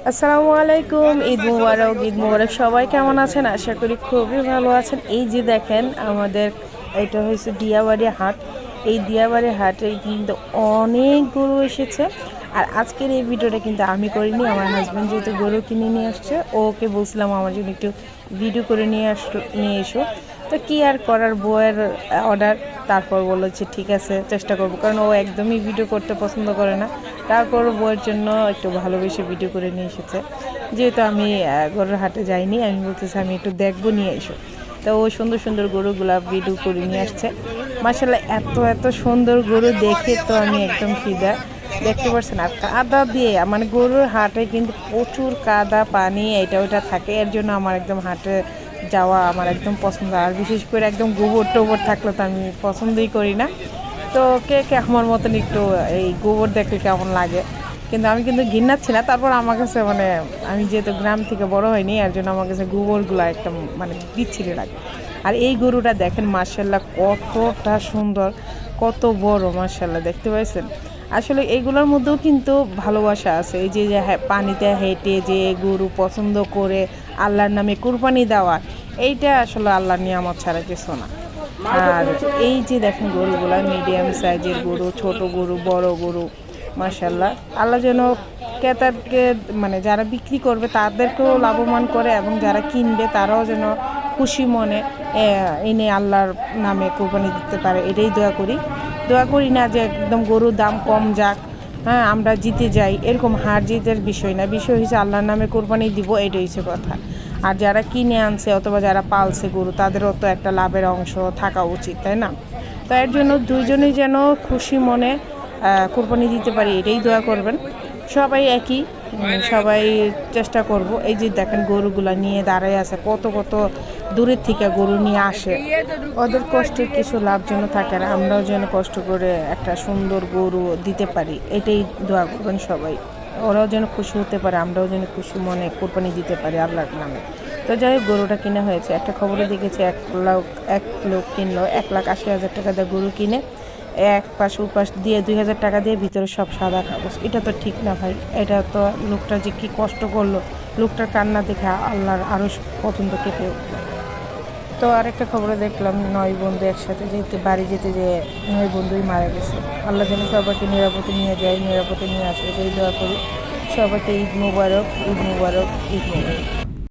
আসসালামু আলাইকুম, ঈদ মুবারক। ঈদ মুবারক। সবাই কেমন আছেন? আশা করি খুবই ভালো আছেন। এই যে দেখেন আমাদের এটা হয়েছে দিয়াবাড়ি হাট। এই দিয়াবাড়ি হাটে কিন্তু অনেক গরু এসেছে। আর আজকের এই ভিডিওটা কিন্তু আমি করিনি, আমার হাজব্যান্ড যেহেতু গরু কিনে নিয়ে আসছে, ওকে বলছিলাম আমার জন্য একটু ভিডিও করে নিয়ে এসো। তো কি আর করার, বউয়ের অর্ডার। তারপর বললো যে ঠিক আছে, চেষ্টা করবো, কারণ ও একদমই ভিডিও করতে পছন্দ করে না। তারপর বউয়ের জন্য একটু ভালোবেসে ভিডিও করে নিয়ে এসেছে। যেহেতু আমি গরুর হাটে যাইনি, আমি বলতেছি আমি একটু দেখবো, নিয়ে এসো। তো ও সুন্দর সুন্দর গরুগুলা ভিডিও করে নিয়ে আসছে। মাশাআল্লাহ, এত এত সুন্দর গরু দেখে তো আমি একদম ফিদা। দেখতে পাচ্ছেন, আর কাদা দিয়ে, মানে গরুর হাটে কিন্তু প্রচুর কাদা পানি এটা ওটা থাকে, এর জন্য আমার একদম হাটে যাওয়া আমার একদম পছন্দ। আর বিশেষ করে একদম গোবর টোবর থাকলে তো আমি পছন্দই করি না। তো কে কে আমার মতন একটু এই গোবর দেখলে কেমন লাগে, কিন্তু আমি কিন্তু ঘৃণাচ্ছি না। তারপর আমার কাছে মানে আমি যেহেতু গ্রাম থেকে বড় হয়নি, এর জন্য আমার কাছে গোবরগুলো একটা মানে বিচ্ছিরি লাগে। আর এই গরুটা দেখেন মাশাআল্লাহ কতটা সুন্দর, কত বড় মাশাআল্লাহ, দেখতে পাইছেন? আসলে এইগুলোর মধ্যেও কিন্তু ভালোবাসা আছে। এই যে পানিতে হেঁটে যে গরু পছন্দ করে আল্লাহর নামে কুরবানি দেওয়া, এইটা আসলে আল্লাহর নিয়ামত ছাড়া কিছু না। আর এই যে দেখেন গরুগুলা মিডিয়াম সাইজের গরু, ছোট গরু, বড় গরু, মাশাআল্লাহ। আল্লাহ যেন ক্রেতাকে, মানে যারা বিক্রি করবে তাদেরকেও লাভবান করে, এবং যারা কিনবে তারাও যেন খুশি মনে এনে আল্লাহর নামে কোরবানি দিতে পারে, এটাই দোয়া করি না যে একদম গরুর দাম কম যাক, হ্যাঁ আমরা জিতে যাই, এরকম হার জিতের বিষয় না। বিষয় হচ্ছে আল্লাহর নামে কোরবানি দিব, এটাই হচ্ছে কথা। আর যারা কিনে আনছে অথবা যারা পালছে গরু, তাদেরও তো একটা লাভের অংশ থাকা উচিত, তাই না? তো এর জন্য দুইজনেই যেন খুশি মনে কোরবানি দিতে পারি, এটাই দোয়া করবেন। সবাই একই, সবাই চেষ্টা করব। এই যে দেখেন গরুগুলা নিয়ে দাঁড়ায় আছে, কত কত দূরের থেকে গরু নিয়ে আসে। ওদের কষ্টের কিছু লাভ যেন থাকে, আর আমরাও যেন কষ্ট করে একটা সুন্দর গরু দিতে পারি, এটাই দোয়া করবেন সবাই। ওরাও যেন খুশি হতে পারে, আমরাও যেন খুশি মনে কোরবানি দিতে পারি আল্লাহর নামে। তো যাই হোক, গরুটা কিনা হয়েছে। একটা খবরে দেখেছি এক লোক কিনলো 1,80,000 টাকা দিয়ে গরু কিনে, এক পাশ উপাশ দিয়ে 2,000 টাকা দিয়ে ভিতরে সব সাদা কাগজ। এটা তো ঠিক না ভাই। এটা তো লোকটা যে কি কষ্ট করলো, লোকটার কান্না দেখে আল্লাহর আরও পছন্দ কেঁপে উঠলো। তো আরেকটা খবরে দেখলাম 9 বন্ধু একসাথে বাড়ি যেতে যে 9 বন্ধুই মারা গেছে। আল্লাহ যেন সবাইকে নিরাপদে নিয়ে যায়, নিরাপদে নিয়ে আসে, এটাই দোয়া করি। সবাইকে ঈদ মুবারক, ঈদ মুবারক, ঈদ মুবারক।